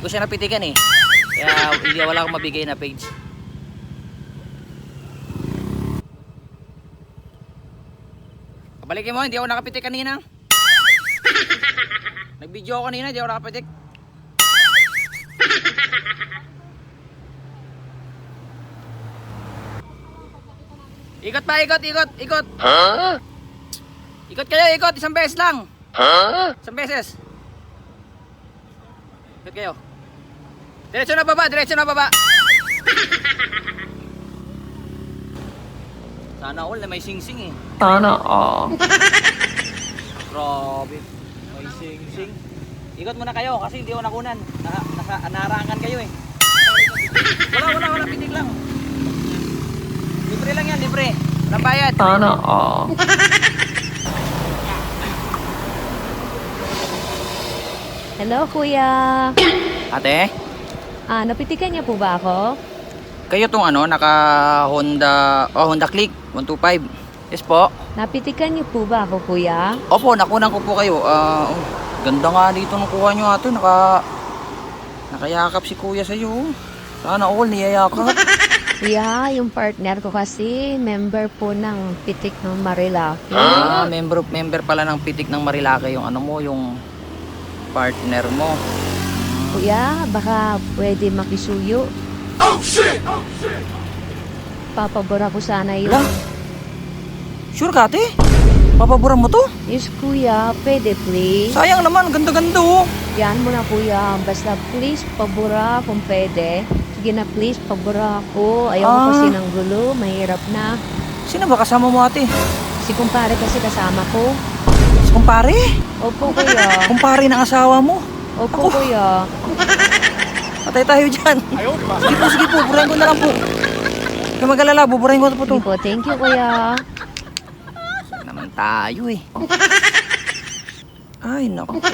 ko siya napitikan eh. Kaya hindi wala akong mabigay na page. Balikin mo, hindi ako nakapitik kanina. Nag-video ako kanina, hindi ako nakapitik. Ikot pa, ikot. Huh? Ikot kayo, isang beses lang. Huh? Isang beses. Ikot kayo. Diretso na baba. Sana all na may sing-sing eh. Sana all. Grabe. May sing-sing. Ikot muna kayo kasi hindi ako nakunan. Naharangan kayo eh. Wala. Pitik lang. Libre lang yan, libre. Walang bayad. Sana all. Hello, kuya. Ate, Napitikan niya po ba ako? kayo tong naka Honda Click 125. Yes po. Napitikan niyo po ba ako, kuya? Opo, nakunan ko po kayo. Ganda nga dito nung kuha nyo ate. Nakayakap si kuya sa'yo. Sana all niyayakap. Kuya, yung partner ko kasi, member po ng Pitik ng Marilaki. Member pala ng Pitik ng Marilaki yung yung partner mo. Kuya, baka pwede makisuyo. Oh shit! Papabora ko sana yun. Wala. Sure ka ate? Papaboran mo to? Yes, kuya. Pwede, please. Sayang naman, ganda-ganda oh. Yan mo na, kuya. Basta please, pabora kung pwede. Sige na, please, pabora ako. Ayaw ko kasi ng gulo. Mahirap na. Sino ba kasama mo ate? Si kumpare kasi kasama ko. Si kumpare? Opo, kuya. Kumpare ng asawa mo? Opo, kuya. Patay tayo dyan. Sige po, burahin ko na lang po. Huwag ka mag-alala, buburahin ko po to. Sige po, thank you, kuya. Naman tayo eh. Ay, naku po.